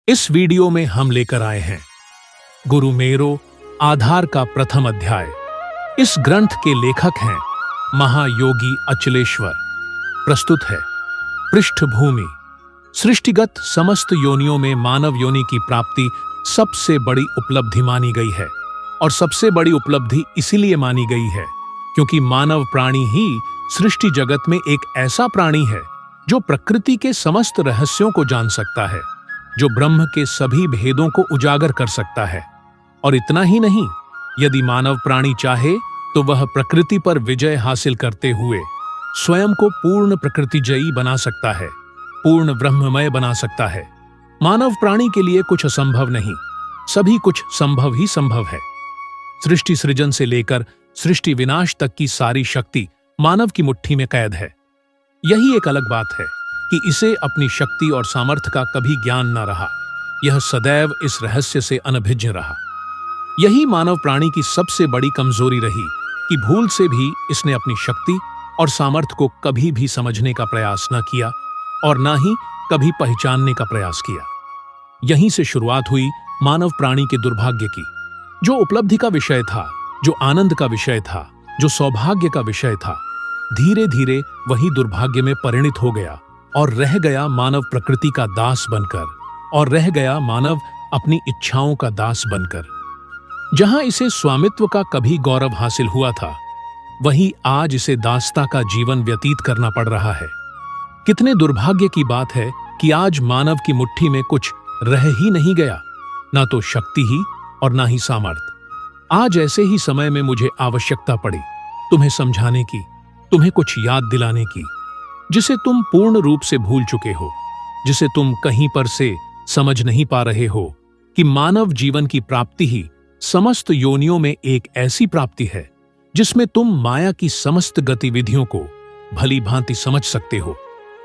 इस वीडियो में हम लेकर आए हैं गुरु मेरो आधार का प्रथम अध्याय। इस ग्रंथ के लेखक हैं महायोगी अचलेश्वर। प्रस्तुत है पृष्ठभूमि। सृष्टिगत समस्त योनियों में मानव योनि की प्राप्ति सबसे बड़ी उपलब्धि मानी गई है, और सबसे बड़ी उपलब्धि इसीलिए मानी गई है क्योंकि मानव प्राणी ही सृष्टि जगत में एक ऐसा प्राणी है जो प्रकृति के समस्त रहस्यों को जान सकता है, जो ब्रह्म के सभी भेदों को उजागर कर सकता है। और इतना ही नहीं, यदि मानव प्राणी चाहे तो वह प्रकृति पर विजय हासिल करते हुए स्वयं को पूर्ण प्रकृतिजयी बना सकता है, पूर्ण ब्रह्ममय बना सकता है। मानव प्राणी के लिए कुछ असंभव नहीं, सभी कुछ संभव ही संभव है। सृष्टि सृजन से लेकर सृष्टि विनाश तक की सारी शक्ति मानव की मुट्ठी में कैद है। यही एक अलग बात है कि इसे अपनी शक्ति और सामर्थ्य का कभी ज्ञान न रहा। यह सदैव इस रहस्य से अनभिज्ञ रहा। यही मानव प्राणी की सबसे बड़ी कमजोरी रही कि भूल से भी इसने अपनी शक्ति और सामर्थ्य को कभी भी समझने का प्रयास न किया और न ही कभी पहचानने का प्रयास किया। यहीं से शुरुआत हुई मानव प्राणी के दुर्भाग्य की। जो उपलब्धि का विषय था, जो आनंद का विषय था, जो सौभाग्य का विषय था, धीरे धीरे वही दुर्भाग्य में परिणित हो गया और रह गया मानव प्रकृति का दास बनकर, और रह गया मानव अपनी इच्छाओं का दास बनकर। जहां इसे स्वामित्व का कभी गौरव हासिल हुआ था, वहीं आज इसे दासता का जीवन व्यतीत करना पड़ रहा है। कितने दुर्भाग्य की बात है कि आज मानव की मुट्ठी में कुछ रह ही नहीं गया, ना तो शक्ति ही और ना ही सामर्थ्य। आज ऐसे ही समय में मुझे आवश्यकता पड़ी तुम्हें समझाने की, तुम्हें कुछ याद दिलाने की, जिसे तुम पूर्ण रूप से भूल चुके हो, जिसे तुम कहीं पर से समझ नहीं पा रहे हो कि मानव जीवन की प्राप्ति ही समस्त योनियों में एक ऐसी प्राप्ति है जिसमें तुम माया की समस्त गतिविधियों को भली भांति समझ सकते हो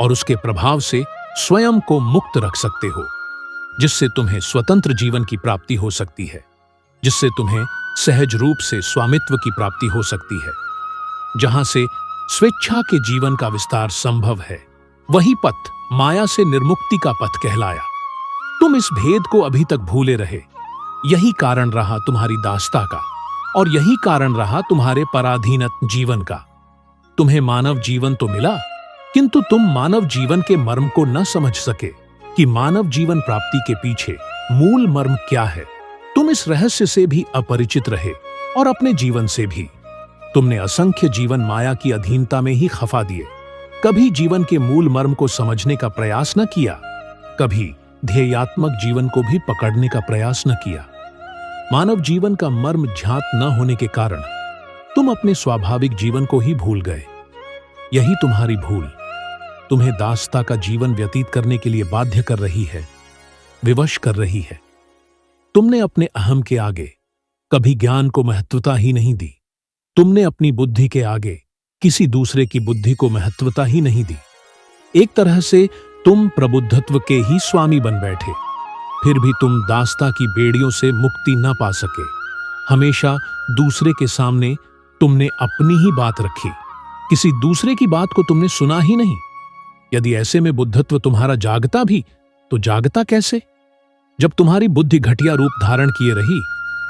और उसके प्रभाव से स्वयं को मुक्त रख सकते हो, जिससे तुम्हें स्वतंत्र जीवन की प्राप्ति हो सकती है, जिससे तुम्हें सहज रूप से स्वामित्व की प्राप्ति हो सकती है, जहां से स्वेच्छा के जीवन का विस्तार संभव है। वही पथ माया से निर्मुक्ति का पथ कहलाया। तुम इस भेद को अभी तक भूले रहे। यही कारण रहा तुम्हारी दासता का, और यही कारण रहा तुम्हारे पराधीन जीवन का। तुम्हें मानव जीवन तो मिला, किंतु तुम मानव जीवन के मर्म को न समझ सके कि मानव जीवन प्राप्ति के पीछे मूल मर्म क्या है। तुम इस रहस्य से भी अपरिचित रहे और अपने जीवन से भी। तुमने असंख्य जीवन माया की अधीनता में ही खफा दिए। कभी जीवन के मूल मर्म को समझने का प्रयास न किया, कभी ध्येयात्मक जीवन को भी पकड़ने का प्रयास न किया। मानव जीवन का मर्म ज्ञात न होने के कारण तुम अपने स्वाभाविक जीवन को ही भूल गए। यही तुम्हारी भूल तुम्हें दासता का जीवन व्यतीत करने के लिए बाध्य कर रही है, विवश कर रही है। तुमने अपने अहम के आगे कभी ज्ञान को महत्वता ही नहीं दी। तुमने अपनी बुद्धि के आगे किसी दूसरे की बुद्धि को महत्वता ही नहीं दी। एक तरह से तुम प्रबुद्धत्व के ही स्वामी बन बैठे, फिर भी तुम दासता की बेड़ियों से मुक्ति न पा सके। हमेशा दूसरे के सामने तुमने अपनी ही बात रखी, किसी दूसरे की बात को तुमने सुना ही नहीं। यदि ऐसे में बुद्धत्व तुम्हारा जागता भी, तो जागता कैसे? जब तुम्हारी बुद्धि घटिया रूप धारण किए रही,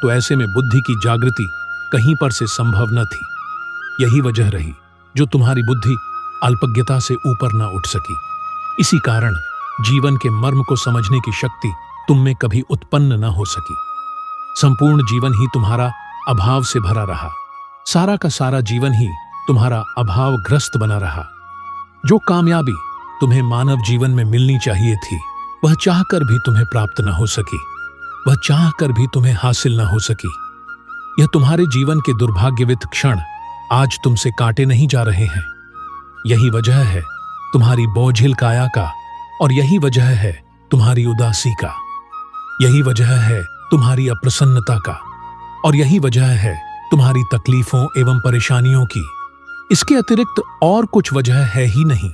तो ऐसे में बुद्धि की जागृति कहीं पर से संभव न थी। यही वजह रही जो तुम्हारी बुद्धि अल्पज्ञता से ऊपर न उठ सकी। इसी कारण जीवन के मर्म को समझने की शक्ति तुम में कभी उत्पन्न न हो सकी। संपूर्ण जीवन ही तुम्हारा अभाव से भरा रहा। सारा का सारा जीवन ही तुम्हारा अभावग्रस्त बना रहा। जो कामयाबी तुम्हें मानव जीवन में मिलनी चाहिए थी, वह चाहकर भी तुम्हें प्राप्त न हो सकी, वह चाहकर भी तुम्हें हासिल न हो सकी। यह तुम्हारे जीवन के दुर्भाग्यवित क्षण आज तुमसे काटे नहीं जा रहे हैं। यही वजह है तुम्हारी बोझिल काया का, और यही वजह है तुम्हारी उदासी का। यही वजह है तुम्हारी अप्रसन्नता का, और यही वजह है तुम्हारी तकलीफों एवं परेशानियों की। इसके अतिरिक्त और कुछ वजह है ही नहीं।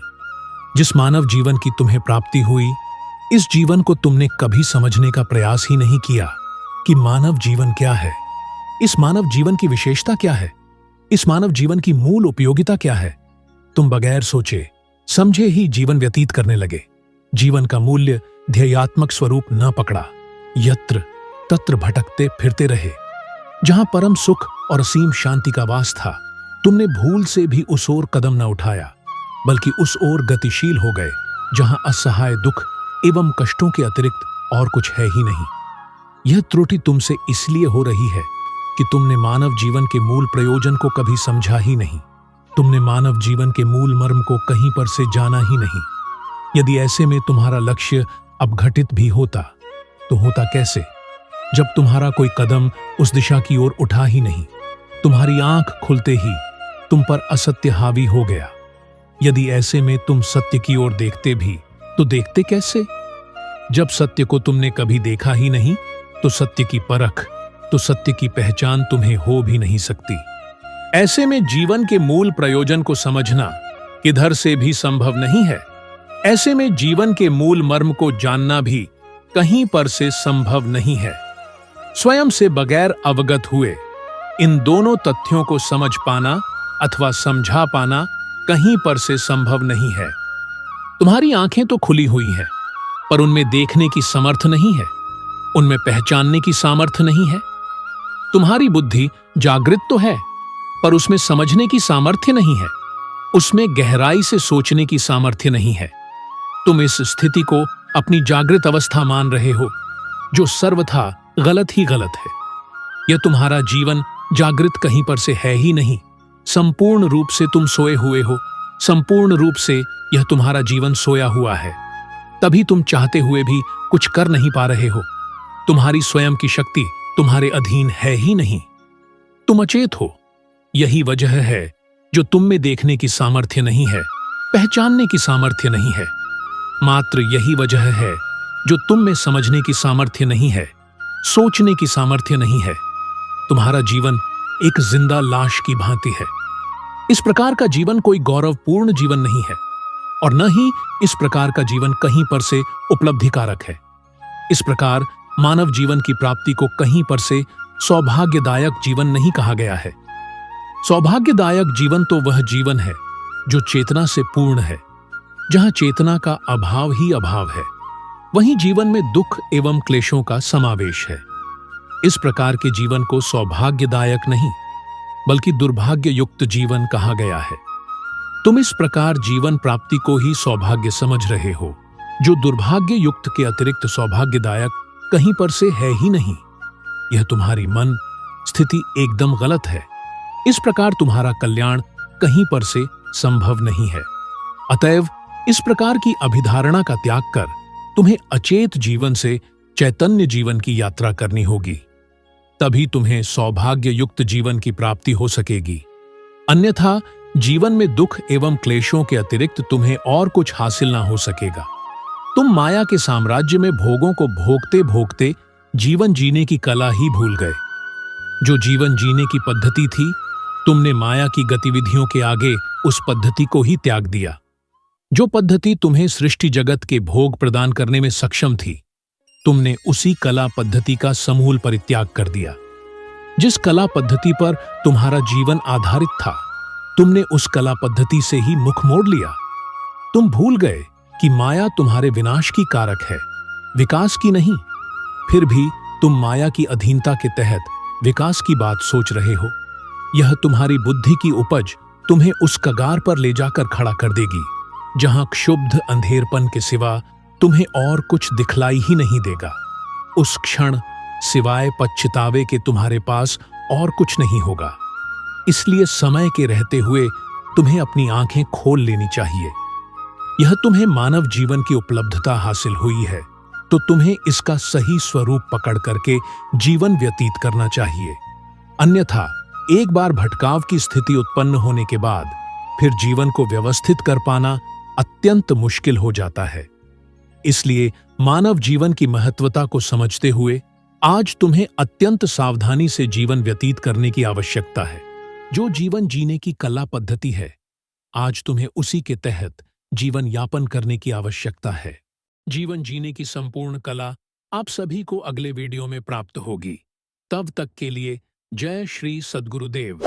जिस मानव जीवन की तुम्हें प्राप्ति हुई, इस जीवन को तुमने कभी समझने का प्रयास ही नहीं किया कि मानव जीवन क्या है, इस मानव जीवन की विशेषता क्या है, इस मानव जीवन की मूल उपयोगिता क्या है। तुम बगैर सोचे समझे ही जीवन व्यतीत करने लगे। जीवन का मूल्य ध्येयात्मक स्वरूप न पकड़ा, यत्र तत्र भटकते फिरते रहे। जहां परम सुख और असीम शांति का वास था, तुमने भूल से भी उस ओर कदम न उठाया, बल्कि उस ओर गतिशील हो गए जहां असहाय दुख एवं कष्टों के अतिरिक्त और कुछ है ही नहीं। यह त्रुटि तुमसे इसलिए हो रही है कि तुमने मानव जीवन के मूल प्रयोजन को कभी समझा ही नहीं। तुमने मानव जीवन के मूल मर्म को कहीं पर से जाना ही नहीं। यदि ऐसे में तुम्हारा लक्ष्य अपघटित भी होता तो होता कैसे, जब तुम्हारा कोई कदम उस दिशा की ओर उठा ही नहीं। तुम्हारी आंख खुलते ही तुम पर असत्य हावी हो गया। यदि ऐसे में तुम सत्य की ओर देखते भी तो देखते कैसे? जब सत्य को तुमने कभी देखा ही नहीं तो सत्य की परख, तो सत्य की पहचान तुम्हें हो भी नहीं सकती। ऐसे में जीवन के मूल प्रयोजन को समझना किधर से भी संभव नहीं है। ऐसे में जीवन के मूल मर्म को जानना भी कहीं पर से संभव नहीं है। स्वयं से बगैर अवगत हुए इन दोनों तथ्यों को समझ पाना अथवा समझा पाना कहीं पर से संभव नहीं है। तुम्हारी आंखें तो खुली हुई हैं, पर उनमें देखने की समर्थ नहीं है, उनमें पहचानने की सामर्थ्य नहीं है। तुम्हारी बुद्धि जागृत तो है, पर उसमें समझने की सामर्थ्य नहीं है, उसमें गहराई से सोचने की सामर्थ्य नहीं है। तुम इस स्थिति को अपनी जागृत अवस्था मान रहे हो, जो सर्वथा गलत ही गलत है। यह तुम्हारा जीवन जागृत कहीं पर से है ही नहीं। संपूर्ण रूप से तुम सोए हुए हो, संपूर्ण रूप से यह तुम्हारा जीवन सोया हुआ है। तभी तुम चाहते हुए भी कुछ कर नहीं पा रहे हो। तुम्हारी स्वयं की शक्ति तुम्हारे अधीन है ही नहीं। तुम अचेत हो। यही वजह है जो तुम में देखने की सामर्थ्य नहीं है, पहचानने की सामर्थ्य नहीं है। मात्र यही वजह है जो तुम में समझने की सामर्थ्य नहीं है, सोचने की सामर्थ्य नहीं है। तुम्हारा जीवन एक जिंदा लाश की भांति है। इस प्रकार का जीवन कोई गौरवपूर्ण जीवन नहीं है, और न ही इस प्रकार का जीवन कहीं पर से उपलब्धिकारक है। इस प्रकार मानव जीवन की प्राप्ति को कहीं पर से सौभाग्यदायक जीवन नहीं कहा गया है। सौभाग्यदायक जीवन तो वह जीवन है जो चेतना से पूर्ण है। जहां चेतना का अभाव ही अभाव है, वहीं जीवन में दुख एवं क्लेशों का समावेश है। इस प्रकार के जीवन को सौभाग्यदायक नहीं, बल्कि दुर्भाग्य युक्त जीवन कहा गया है। तुम इस प्रकार जीवन प्राप्ति को ही सौभाग्य समझ रहे हो, जो दुर्भाग्य युक्त के अतिरिक्त सौभाग्यदायक कहीं पर से है ही नहीं। यह तुम्हारी मन स्थिति एकदम गलत है। इस प्रकार तुम्हारा कल्याण कहीं पर से संभव नहीं है। अतएव इस प्रकार की अभिधारणा का त्याग कर तुम्हें अचेत जीवन से चैतन्य जीवन की यात्रा करनी होगी। तभी तुम्हें सौभाग्य युक्त जीवन की प्राप्ति हो सकेगी। अन्यथा जीवन में दुख एवं क्लेशों के अतिरिक्त तुम्हें और कुछ हासिल ना हो सकेगा। तुम माया के साम्राज्य में भोगों को भोगते भोगते जीवन जीने की कला ही भूल गए। जो जीवन जीने की पद्धति थी, तुमने माया की गतिविधियों के आगे उस पद्धति को ही त्याग दिया। जो पद्धति तुम्हें सृष्टि जगत के भोग प्रदान करने में सक्षम थी, तुमने उसी कला पद्धति का समूल परित्याग कर दिया। जिस कला पद्धति पर तुम्हारा जीवन आधारित था, तुमने उस कला पद्धति से ही मुख मोड़ लिया। तुम भूल गए कि माया तुम्हारे विनाश की कारक है, विकास की नहीं। फिर भी तुम माया की अधीनता के तहत विकास की बात सोच रहे हो। यह तुम्हारी बुद्धि की उपज तुम्हें उस कगार पर ले जाकर खड़ा कर देगी जहां क्षुब्ध अंधेरपन के सिवा तुम्हें और कुछ दिखलाई ही नहीं देगा। उस क्षण सिवाय पछतावे के तुम्हारे पास और कुछ नहीं होगा। इसलिए समय के रहते हुए तुम्हें अपनी आंखें खोल लेनी चाहिए। यह तुम्हें मानव जीवन की उपलब्धता हासिल हुई है, तो तुम्हें इसका सही स्वरूप पकड़ करके जीवन व्यतीत करना चाहिए। अन्यथा एक बार भटकाव की स्थिति उत्पन्न होने के बाद फिर जीवन को व्यवस्थित कर पाना अत्यंत मुश्किल हो जाता है। इसलिए मानव जीवन की महत्वता को समझते हुए आज तुम्हें अत्यंत सावधानी से जीवन व्यतीत करने की आवश्यकता है। जो जीवन जीने की कला पद्धति है, आज तुम्हें उसी के तहत जीवन यापन करने की आवश्यकता है। जीवन जीने की संपूर्ण कला आप सभी को अगले वीडियो में प्राप्त होगी। तब तक के लिए जय श्री सद्गुरुदेव।